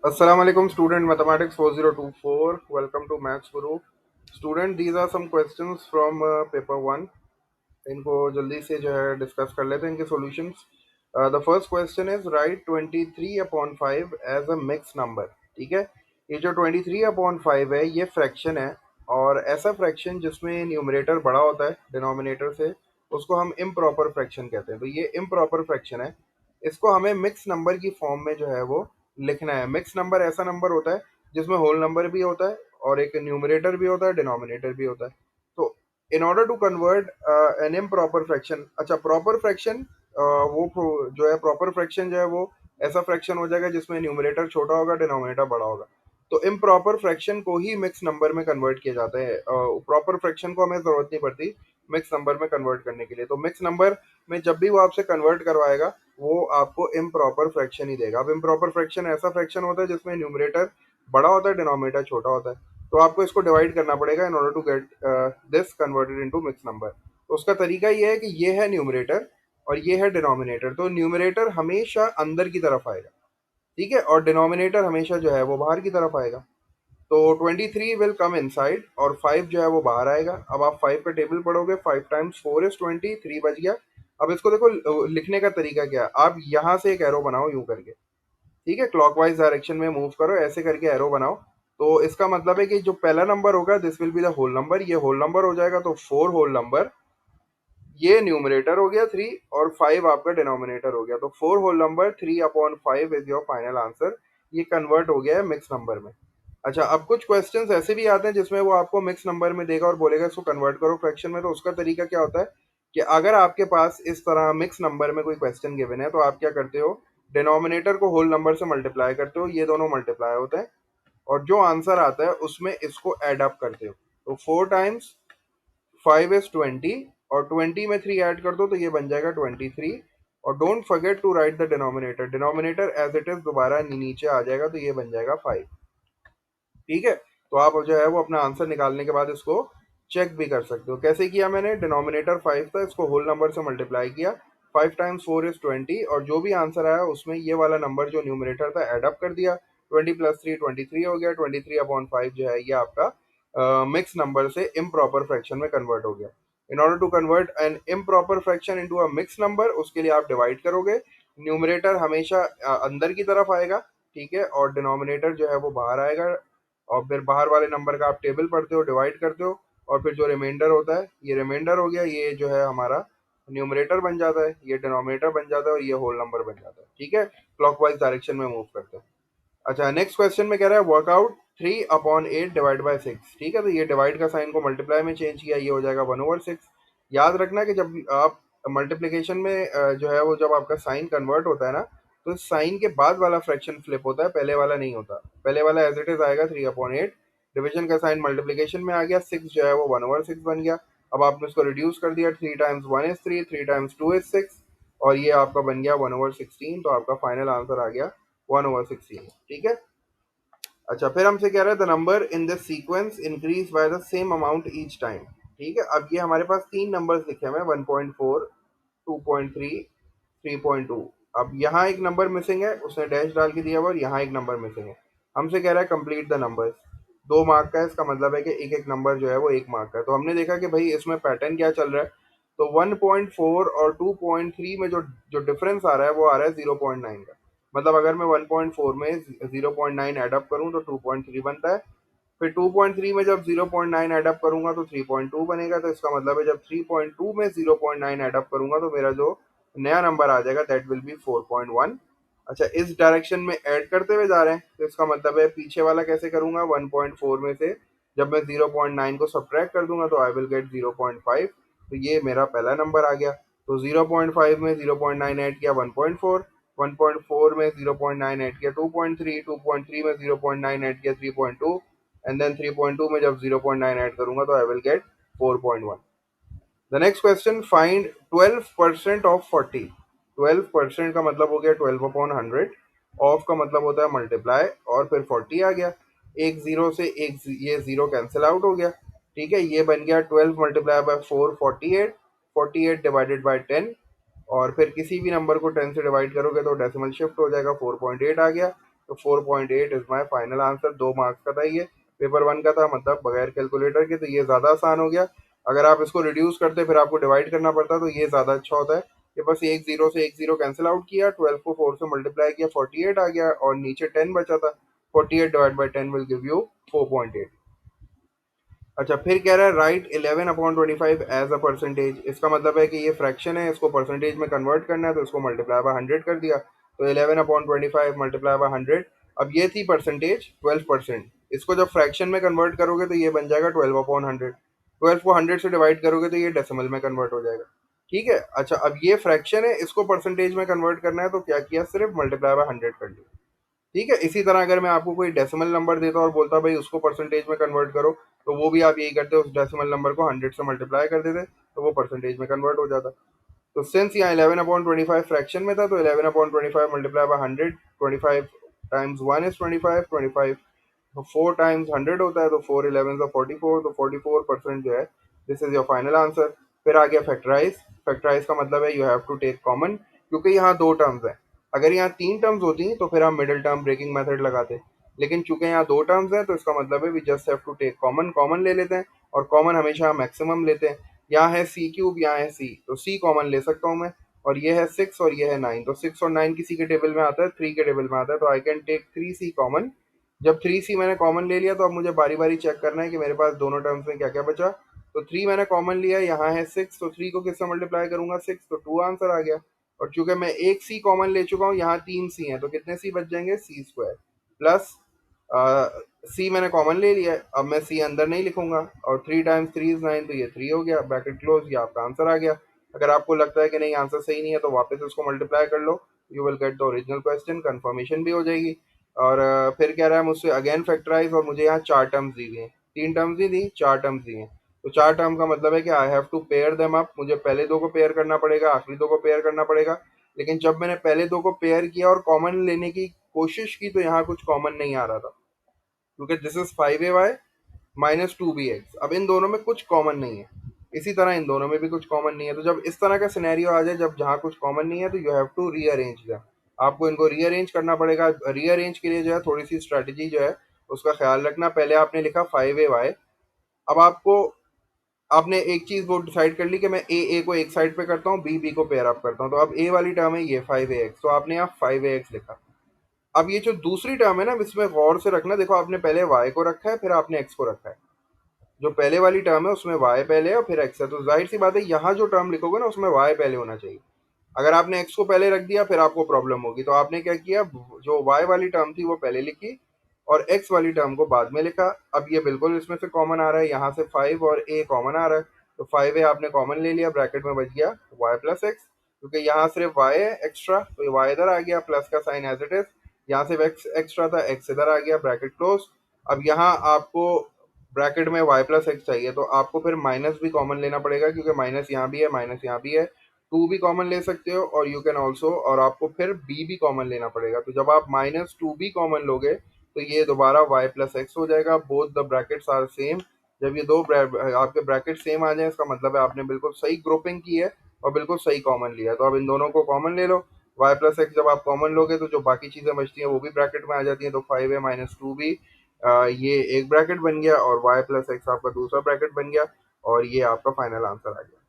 Assalamu alaikum student mathematics 4024. Welcome to Maths Guru. Student, these are some questions from paper 1. इनको जल्दी से जो है डिस्कस कर लेते हैं इनके solutions. The first question is right 23/5 as a mix number. ठीक है, ये जो 23/5 है ये फ्रैक्शन है, और ऐसा फ्रैक्शन जिसमें न्यूमरेटर बड़ा होता है डिनोमिनेटर से उसको हम इम्प्रॉपर फ्रैक्शन कहते हैं. तो ये इम्प्रॉपर फ्रैक्शन है, इसको हमें मिक्स नंबर की फॉर्म में जो है वो लिखना है. मिक्स नंबर ऐसा नंबर होता है जिसमें होल नंबर भी होता है और एक न्यूमरेटर भी होता है, डिनोमिनेटर भी होता है. तो in order to convert an improper fraction, अच्छा प्रॉपर फ्रैक्शन, जो है प्रॉपर फ्रैक्शन जो है वो ऐसा फ्रैक्शन हो जाएगा जिसमें न्यूमरेटर छोटा होगा डिनोमिनेटर बड़ा होगा. तो इम्प्रॉपर फ्रैक्शन को ही मिक्स नंबर में कन्वर्ट किया जाता है. प्रॉपर फ्रैक्शन को हमें जरूरत नहीं पड़ती मिक्स नंबर में कन्वर्ट करने के लिए. तो मिक्स नंबर में जब भी वो आपसे कन्वर्ट करवाएगा वो आपको इम्प्रॉपर फ्रैक्शन ही देगा. अब इम्प्रॉपर फ्रैक्शन ऐसा फ्रैक्शन होता है जिसमें न्यूमरेटर बड़ा होता है डिनोमिनेटर छोटा होता है. तो आपको इसको डिवाइड करना पड़ेगा in order to get this converted into mix number. तो उसका तरीका ये है कि ये है न्यूमरेटर और ये है डिनोमिनेटर. तो न्यूमरेटर हमेशा अंदर की तरफ आएगा, ठीक है, और डिनोमिनेटर हमेशा जो है वो बाहर की तरफ आएगा. तो 23 विल कम इनसाइड और 5 जो है वो बाहर आएगा. अब आप 5 का टेबल पढ़ोगे, 5 टाइम्स 4 इज 20, 3 बच गया. अब इसको देखो, लिखने का तरीका क्या है. आप यहाँ से एक एरो बनाओ यूं करके, ठीक है, क्लॉकवाइज डायरेक्शन में मूव करो, ऐसे करके एरो बनाओ. तो इसका मतलब है कि जो पहला नंबर होगा this will be the whole number, ये होल नंबर हो जाएगा. तो 4 होल नंबर, ये न्यूमरेटर हो गया 3 और 5 आपका डिनोमिनेटर हो गया. तो 4 whole number 3/5 is your final answer. ये कन्वर्ट हो गया है मिक्स नंबर में. अच्छा, अब कुछ क्वेश्चंस ऐसे भी आते हैं जिसमें वो आपको मिक्स नंबर में देगा और बोलेगा इसको कन्वर्ट करो फ्रैक्शन में. तो उसका तरीका क्या होता है कि अगर आपके पास इस तरह मिक्स नंबर में कोई क्वेश्चन गिवन है तो आप क्या करते हो, डिनोमिनेटर को होल नंबर से मल्टीप्लाई करते हो, ये दोनों मल्टीप्लाई होते हैं, और जो आंसर आता है उसमें इसको एड अप करते हो. तो 4 टाइम्स 5 इज 20 और 20 में 3 ऐड कर दो तो ये बन जाएगा 23. और don't forget to write the denominator. Denominator as it is दोबारा नीचे आ जाएगा तो ये बन जाएगा 5. ठीक है, तो आप जो है वो अपना आंसर निकालने के बाद इसको चेक भी कर सकते हो. कैसे किया मैंने, डिनोमिनेटर 5 था, इसको होल नंबर से मल्टीप्लाई किया, 5 टाइम्स 4 इज 20 और जो भी आंसर आया उसमें ये वाला नंबर जो न्यूमरेटर था एड अप कर दिया. 20 + 3 23 हो गया. 23/5 जो है ये आपका मिक्स नंबर से इम्प्रॉपर फ्रैक्शन में कन्वर्ट हो गया. In order to convert an improper fraction into a mix number, उसके लिए आप डिवाइड करोगे. न्यूमरेटर हमेशा अंदर की तरफ आएगा, ठीक है, और डिनोमिनेटर जो है वो बाहर आएगा. और फिर बाहर वाले नंबर का आप टेबल पढ़ते हो, डिवाइड करते हो, और फिर जो रिमाइंडर होता है ये रिमाइंडर हो गया, ये जो है हमारा न्यूमरेटर बन जाता है, ये डिनोमिनेटर बन जाता है और ये होल नंबर बन जाता है. ठीक है, क्लॉकवाइज डायरेक्शन में मूव करते हैं. अच्छा, नेक्स्ट क्वेश्चन में कह रहा है वर्कआउट 3/8 डिवाइड बाय 6. ठीक है, तो ये डिवाइड का साइन को मल्टीप्लाई में चेंज किया, ये हो जाएगा 1/6. याद रखना कि जब आप मल्टीप्लीकेशन में जो है वो जब आपका साइन कन्वर्ट होता है ना, तो साइन के बाद वाला फ्रैक्शन फ्लिप होता है, पहले वाला नहीं होता. पहले वाला एज इट इज आएगा 3/8. डिवीजन का साइन मल्टीप्लीकेशन में आ गया, 6 जो है वो 1/6 बन गया. अब आपने उसको रिड्यूस कर दिया, 3 टाइम्स 1 इज 3, 3 टाइम्स 2 इज 6 और ये आपका बन गया 1/16. तो आपका फाइनल आंसर आ गया 1/16. ठीक है. अच्छा, फिर हमसे कह रहा है the number in this sequence increase by the same amount each time. ठीक है, अब ये हमारे पास तीन नंबर्स लिखे हुए हैं, 1.4, 2.3, 3.2. अब यहाँ एक नंबर मिसिंग है, उसने डैश डाल के दिया हुआ, और यहाँ एक नंबर मिसिंग है. हमसे कह रहा है कंप्लीट द नंबर्स. 2 मार्क का है, इसका मतलब है कि एक एक नंबर जो है वो 1 मार्क का है. तो हमने देखा कि भाई इसमें पैटर्न क्या चल रहा है. तो 1.4 और 2.3 में जो जो डिफरेंस आ रहा है वो आ रहा है 0.9 का. मतलब अगर मैं 1.4 में 0.9 एडअप करूं तो 2.3 बनता है. फिर 2.3 में जब 0.9 एडअप करूंगा तो 3.2 बनेगा. तो इसका मतलब है जब 3.2 में 0.9 एडअप करूंगा तो मेरा जो नया नंबर आ जाएगा दैट विल बी 4.1. अच्छा, इस डायरेक्शन में ऐड करते हुए जा रहे हैं, तो इसका मतलब है पीछे वाला कैसे करूंगा, 1.4 में से जब मैं 0.9 को सब्ट्रैक्ट कर दूंगा तो आई विल गेट 0.5. तो ये मेरा पहला नंबर आ गया. तो 0.5 में 0.9 ऐड किया 1.4, 1.4 में 0.9 ऐड किया 2.3, 2.3 में 0.9 ऐड किया 3.2, एंड देन 3.2 में जब 0.9 ऐड करूंगा तो I will get 4.1. The next question, find 12% of 40. 12% का मतलब हो गया 12/100. ऑफ का मतलब होता है मल्टीप्लाई, और फिर 40 आ गया. एक जीरो से एक ये जीरो कैंसिल आउट हो गया. ठीक है, ये बन गया 12 मल्टीप्लाई बाय 4, 48. 48 डिवाइडेड बाय 10, और फिर किसी भी नंबर को 10 से डिवाइड करोगे तो डेसिमल शिफ्ट हो जाएगा, 4.8 आ गया. तो 4.8 is my final answer. 2 marks का था ये, पेपर 1 का था, मतलब बगैर कैलकुलेटर के, तो ये ज़्यादा आसान हो गया। अगर आप इसको रिड्यूस करते फिर आपको डिवाइड करना पड़ता तो ये ज़्यादा अच्छा होता है। ये बस एक जीरो से एक जीरो कैंसिल आउट किया, 12 को 4 से मल्टीप्लाई किया, 48 आ गया, और नीचे 10 बचा था। 48 divide by 10 will give you 4.8। अच्छा, फिर कह रहा है राइट 11/25 एज अ परसेंटेज। इसका मतलब है कि ये फ्रैक्शन है, इसको परसेंटेज में कन्वर्ट करना है, तो इसको मल्टीप्लाई बाय 100 कर दिया। तो 11/25 मल्टीप्लाई बाय 100। अब ये थी परसेंटेज 12%। इसको जब फ्रैक्शन में कन्वर्ट करोगे तो ये बन जाएगा 12/100। 12 को 100 से डिवाइड करोगे तो ये डेसिमल में कन्वर्ट हो जाएगा। ठीक है। अच्छा, अब ये फ्रैक्शन है, इसको परसेंटेज में कन्वर्ट करना है, तो क्या किया, सिर्फ मल्टीप्लाई बाय 100 कर लिया। ठीक है। इसी तरह अगर मैं आपको कोई डेसिमल नंबर देता और बोलता भाई उसको परसेंटेज में कन्वर्ट करो, तो वो भी आप यही करते, उस डेसिमल नंबर को 100 से मल्टीप्लाई कर देते, तो वो परसेंटेज में कन्वर्ट हो जाता। तो सिंस यहाँ 11/25 फ्रैक्शन में था, तो 11/25 मल्टीप्लाई बाय 100, 25 टाइम्स 1 इज 25, 25 तो 4 टाइम्स 100 होता है, तो 4 11 का 44, तो 44% जो है, this is your final answer. फिर आ गया फैक्टराइज। फैक्टराइज का मतलब है you have to take common, क्योंकि यहाँ दो टर्म्स हैं। अगर यहाँ तीन टर्म्स होती तो फिर हम मिडिल टर्म ब्रेकिंग मेथड लगाते, लेकिन चूंकि यहाँ दो टर्म्स हैं, तो इसका मतलब है we just have to take common. Common ले लेते हैं, और कॉमन हमेशा मैक्सिमम लेते हैं। यहाँ है सी क्यूब, यहाँ है सी, तो सी कॉमन ले सकता हूँ मैं। और ये है 6 और ये है 9, तो 6 और 9 किसी के टेबल में आता है, 3 के टेबल में आता है, तो I can take 3C common. जब 3C मैंने कॉमन ले लिया, तो अब मुझे बारी बारी चेक करना है कि मेरे पास दोनों टर्म्स में क्या क्या बचा। तो 3 मैंने कॉमन लिया, यहाँ है 6, तो 3 को किससे मल्टीप्लाई करूंगा, 6, तो 2 आंसर आ गया। और चूंकि मैं एक सी कॉमन ले चुका हूँ, यहाँ 3C है, तो कितने सी बच जाएंगे, C² प्लस सी मैंने कॉमन ले लिया है, अब मैं सी अंदर नहीं लिखूंगा। और 3 टाइम्स 3 इज 9, तो ये 3 हो गया, ब्रैकेट क्लोज, ये आपका आंसर आ गया। अगर आपको लगता है कि नहीं आंसर सही नहीं है, तो वापस इसको मल्टीप्लाई कर लो, you will get the original question, confirmation भी हो जाएगी। और फिर कह रहा है मुझसे अगेन फैक्टराइज, और मुझे यहाँ चार टर्म्स दी हुई हैं, तीन टर्म्स नहीं दी, चार टर्म्स दी हैं। तो चार टर्म का मतलब है कि I have to pair them up, मुझे पहले दो को पेयर करना पड़ेगा, आखिरी दो को पेयर करना पड़ेगा। लेकिन जब मैंने पहले दो को पेयर किया और कॉमन लेने की कोशिश की, तो यहाँ कुछ कॉमन नहीं आ रहा था, क्योंकि this is 5ay minus 2bx। अब इन दोनों में कुछ कॉमन नहीं है, इसी तरह इन दोनों में भी कुछ कॉमन नहीं है। तो जब इस तरह का सिनेरियो आ जाए, जब जहाँ कुछ कॉमन नहीं है, तो you have to rearrange them. आपको इनको रीअरेंज करना पड़ेगा। रीअरेंज के लिए जो है थोड़ी सी स्ट्रेटजी जो है उसका ख्याल रखना। पहले आपने लिखा 5ay, अब आपको, आपने एक चीज वो डिसाइड कर ली कि मैं ए को एक साइड पे करता हूँ, बी को पेयर अप करता हूँ, तो अब ए वाली टर्म है ये 5ax, तो आपने यहाँ 5ax लिखा। अब ये जो दूसरी टर्म है ना, इसमें गौर से रखना, देखो आपने पहले y को रखा है, फिर आपने x को रखा है। जो पहले वाली टर्म है उसमें y पहले है और फिर x है, तो जाहिर सी बात है यहाँ जो टर्म लिखोगे ना उसमें y पहले होना चाहिए। अगर आपने x को पहले रख दिया फिर आपको प्रॉब्लम होगी। तो आपने क्या किया, जो y वाली टर्म थी वो पहले लिखी और x वाली टर्म को बाद में लिखा। अब ये बिल्कुल इसमें से कॉमन आ रहा है, यहाँ से 5 और a कॉमन आ रहा है, तो 5a आपने कॉमन ले लिया, ब्रैकेट में बच गया y प्लस एक्स, क्योंकि यहाँ सिर्फ y है एक्स्ट्रा, तो ये y इधर आ गया, प्लस का साइन एज इट इज। यहाँ सिर्फ x एक्स्ट्रा था, x इधर आ गया, ब्रैकेट क्लोज। अब यहाँ आपको ब्रैकेट में y प्लस एक्स चाहिए, तो आपको फिर माइनस भी कॉमन लेना पड़ेगा, क्योंकि माइनस यहाँ भी है, माइनस यहाँ भी है। टू भी कॉमन ले सकते हो, और यू कैन ऑल्सो, और आपको फिर b भी कॉमन लेना पड़ेगा। तो जब आप -2 भी कॉमन लोगे, तो ये दोबारा y प्लस एक्स हो जाएगा। Both the brackets are same. जब ये दो आपके ब्रैकेट सेम आ जाए, इसका मतलब है आपने बिल्कुल सही ग्रुपिंग की है और बिल्कुल सही कॉमन लिया है। तो अब इन दोनों को कॉमन ले लो। y प्लस एक्स जब आप कॉमन लोगे, तो जो बाकी चीज़ें बचती हैं वो भी ब्रैकेट में आ जाती हैं, तो 5a माइनस 2 भी, ये एक ब्रैकेट बन गया, और y प्लस एक्स आपका दूसरा ब्रैकेट बन गया, और ये आपका फाइनल आंसर आ गया।